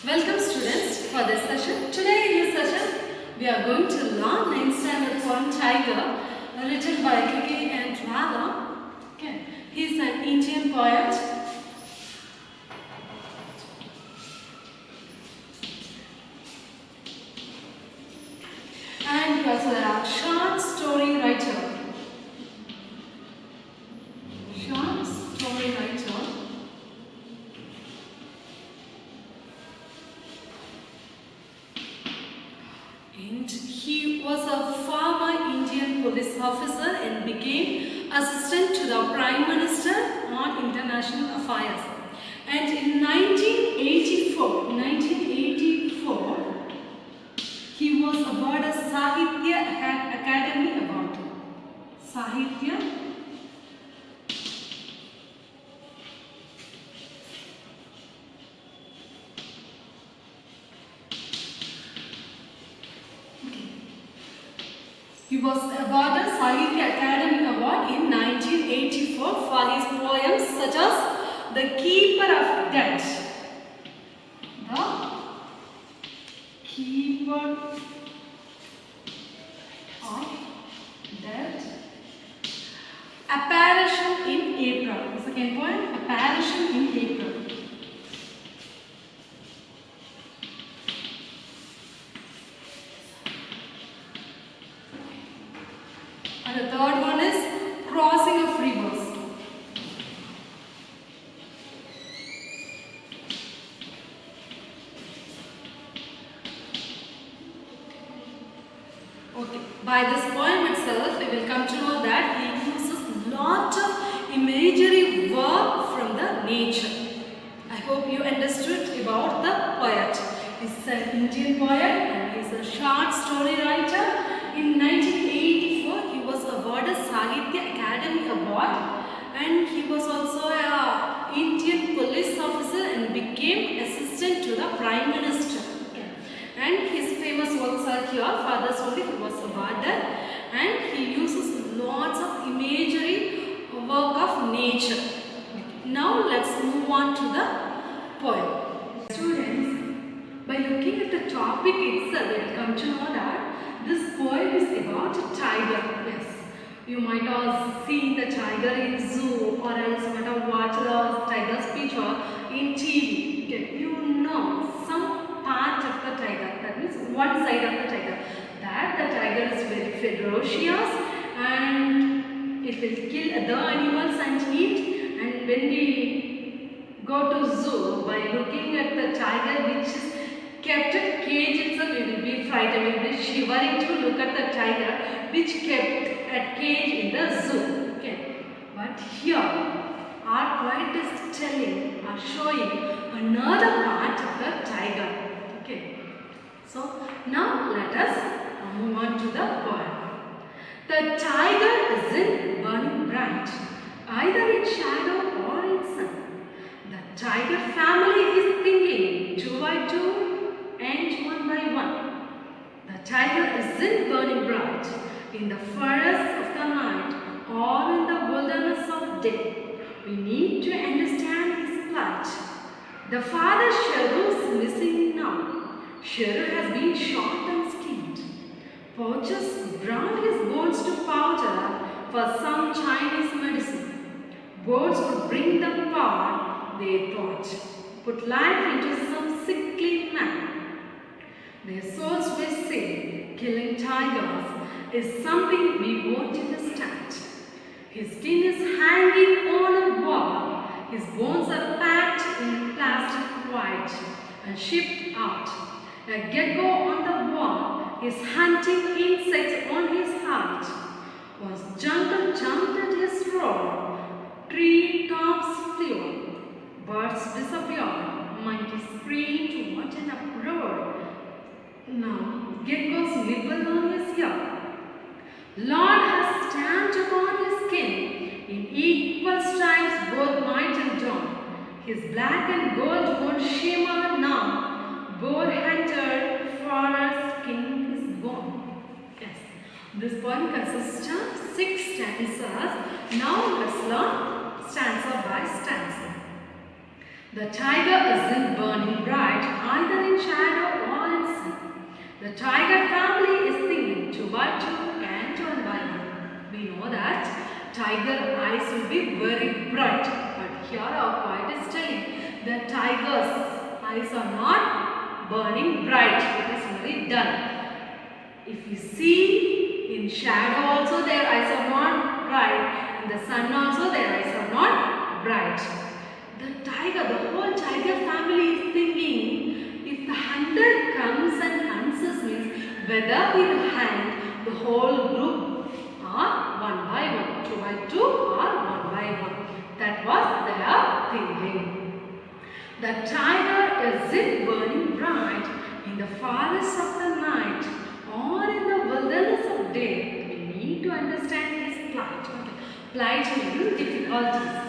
Welcome students for this session. Today in this session we are going to learn 9th standard poem Tiger written by K.K. Entwala. Okay. He is an Indian poet. And he was a short story writer. Short story writer. And he was a former Indian police officer and became assistant to the Prime Minister on international affairs. And in 1984, he was awarded Sahitya Academy Award. Sahitya He was awarded Sahitya Academy Award in 1984 for his poems such as The Keeper of Death. The Keeper of Death. Apparition in April. The second poem, Apparition in April. And the third one is Crossing of Rivers. Okay, by this poem itself, we will come to know that he uses lot of imagery work from the nature. I hope you understood about the poet. He's an Indian poet and he's a short story writer. In 1984, he was awarded Sahitya Academy Award, and he was also an Indian police officer and became assistant to the Prime Minister. And his famous works are here. For this only he was awarded, and he uses lots of imagery work of nature. Now let's move on to the poem. Students, by looking at the topic itself, we will come to know that this poem is about a tiger. Yes, you might have seen the tiger in zoo, or else you might have watched the tiger's picture in TV. Okay, you know some part of the tiger, that means one side of the tiger, that the tiger is very ferocious and it will kill other animals and eat. And when we go to zoo, by looking at the tiger which is kept at cage itself, we will be frightened, we will be shivering to look at the tiger which kept at cage in the zoo. Okay, but here our poet is telling or showing another part of the tiger. Okay, so now let us move on to the poem. The tiger isn't burning bright, either in shadow or in sun. The tiger family is thinking two by two and one by one. The tiger isn't burning bright in the forest of the night or in the wilderness of day. We need to understand his plight. The father Sheru is missing now. Sheru has been shot and skinned. Poachers ground his bones to powder for some Chinese medicine. Birds would bring them power, they thought, put life into some sickly man. Their souls will say, killing tigers is something we won't understand. His skin is hanging on a wall. His bones are packed in plastic white and shipped out. A gecko on the wall is hunting insects on his heart. Was jungle jumped at his roar. Tree tops flew. Birds disappeared. Monkeys screamed. What an uproar. Now geckos nibble on his ear. Lord has stamped upon his skin in equal stripes both night and dawn. His black and gold won't shimmer now. Boar hunter, forest king is born. Yes, this poem consists of 6 stanzas. Now let's learn stanza by stanza. The tiger isn't burning bright either tiger eyes will be very bright. But here our poet is telling the tiger's eyes are not burning bright. It is very dull. If we see in shadow also their eyes are not bright. In the sun also their eyes are not bright. The tiger, the whole tiger family is thinking, if the hunter comes and hunts us means whether he will hunt the whole group or one by one, two by two or one by one. That was their thinking. The tiger is it burning bright in the forest of the night or in the wilderness of day. We need to understand his plight. Okay. Plight means difficulties.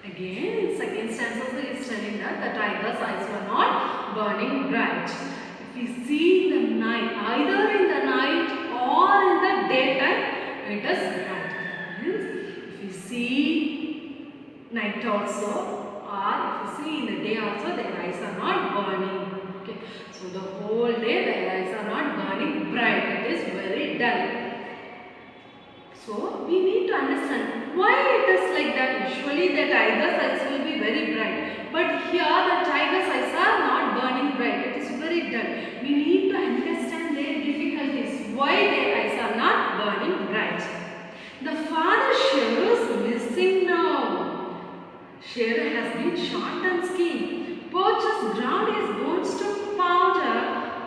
Again, in second stanza, he is telling that the tiger's eyes were not burning bright. If we see in the night, either in the night or in the daytime, it is bright. That means if we see night also, or if we see in the day also, their eyes are not burning. Okay, so the whole day their eyes are not burning bright. It is very dull. So we need to understand why it is like that. Usually the tiger's eyes will be very bright, but here the tiger's eyes are not burning bright. It is very dull. We need to understand their difficulties. Why their eyes are not burning bright. The father Sher is missing now. Sher has been shot and skinned. Poachers ground his bones to powder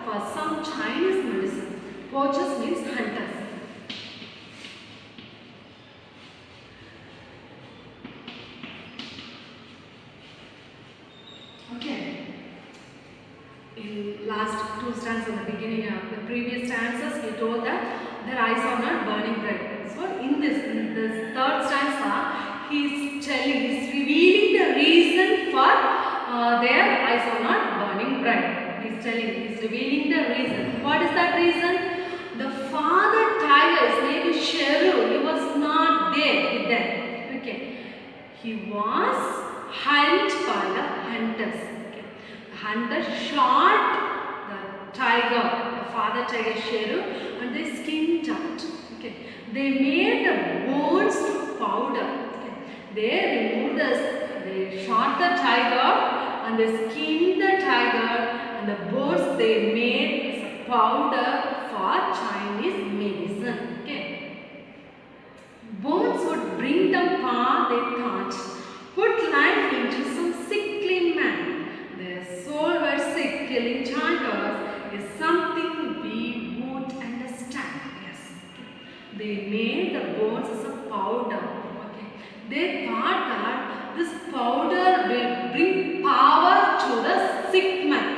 for some Chinese medicine. Poachers means hunters. Okay. In last two stanzas in the beginning of the previous stanzas, he told that their eyes are not burning bright. So in this third stanza, he is revealing the reason for their eyes are not burning bright. He is revealing the reason. What is that reason? The father tiger, his name is Sheru, he was not there with them. Okay. He was hunted by the hunters. Okay. The hunters shot the tiger, the father tiger Sheru, and they skinned out. Okay. They made the bones to powder. Okay. They shot the tiger and they skinned the tiger, and the bones they made as a powder for Chinese medicine. Okay. Bones would bring them power, they thought. Put life into some sickly man. Their soul were sick, killing tigers is something we would understand. Yes. Okay. They made the bones as a powder. Okay. They thought that this powder will bring power to the sick man.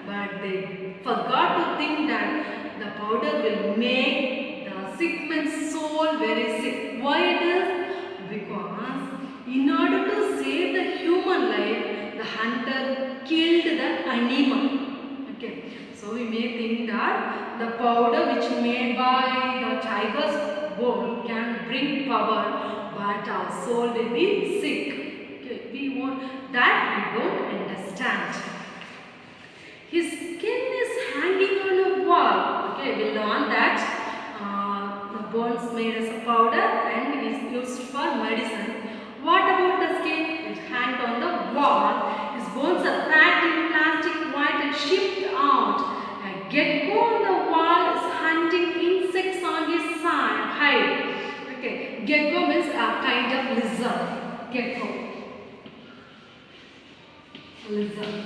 But they forgot to think that the powder will make the sick man's soul very sick. Why it is? Because in order to save the human life, the hunter killed the animal. Okay. So we may think that the powder which made by the tiger's bone can bring power, but our soul will be sick. Okay. We want that we don't understand. His skin is hanging on a wall. Okay, we learn that the bones made as a powder and is used for medicine. What about the skin? It hanged on the wall. His bones are packed in plastic white and shipped out. A gecko on the wall is hunting insects on his hide. Okay, gecko means a kind of lizard. Gecko. Lizard.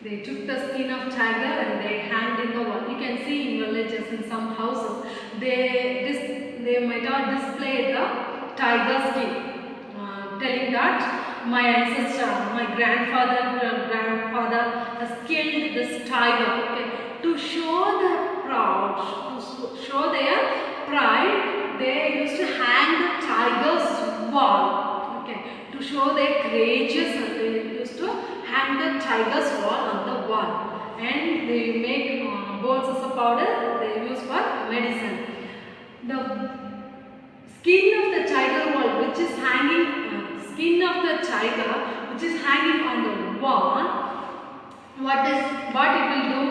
They took the skin of tiger and they hanged in the wall. You can see in villages, in some houses, they might have displayed the tiger skin, telling that my ancestor, my grandfather has killed this tiger. Okay. To show their show their pride, they used to hang the tiger's wall. Okay. To show their courageous, they used to hang the tiger's wall on the wall, and they make bones as a powder they use for medicine. The Skin of the tiger wall, which is hanging, skin of the tiger, which is hanging on the wall. What it will do?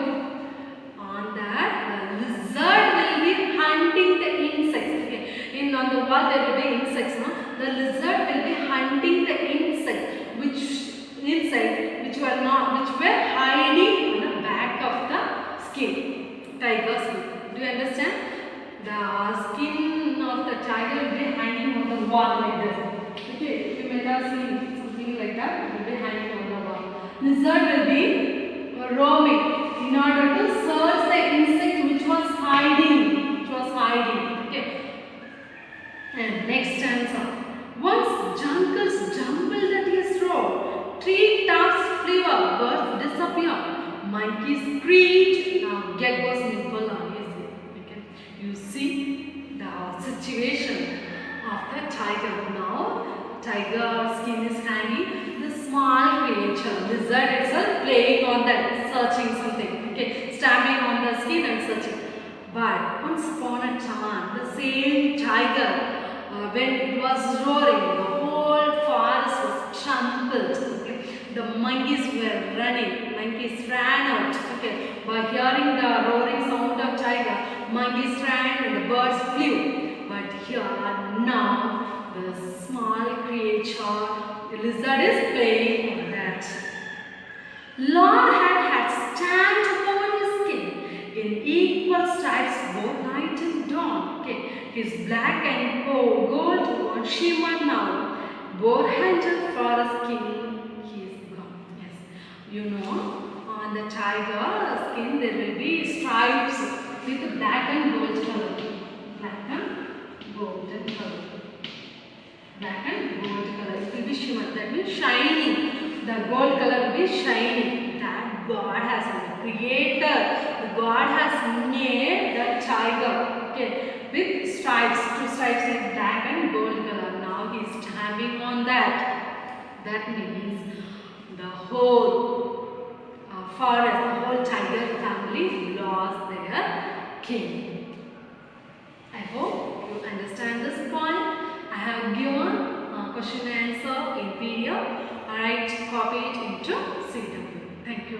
On that, the lizard will be hunting the insects. Okay, on the wall there will be insects. No? The lizard will be hunting the insects, which were hiding on the back of the skin, tiger skin. Do you understand? The skin of the tiger will be hanging on the wall like this. Okay, you may have seen something like that. It will be hanging on the wall. Lizard will be roaming in order to search the insect which was hiding. Okay. And next answer. Once jungles jumbled at his road, tree tops flew up, birds disappeared, monkeys screamed. Now gecko's nibble on his head. Okay. You see the situation of the tiger. Now tiger skin is hanging. The small creature, lizard itself, playing on that, searching something. Okay, stamping on the skin and searching. But once upon a time, the same tiger, when it was roaring, the whole forest was trampled. Okay, the monkeys were running. Monkeys ran out. Okay, by hearing the roaring sound of tiger, monkeys ran and the birds flew. But here now, the small creature, the lizard, is playing on that. Lord had stamped upon his skin in equal stripes both night and dawn. Okay, his black and gold one shimmer now, bore handle for a skin he is gone. Yes, you know, on the tiger skin there will be stripes with black and gold color. Black and golden color. Black and gold color. It will be shimmer. That means shining. The gold color will be shining. That God has created. God has made the tiger. Okay, with stripes, two stripes like black and gold color. Now he is stamping on that. That means the whole forest, the whole tiger family lost their king. I hope you understand this point. I have given question and answer in PDF. Alright, copy it into CW. Thank you.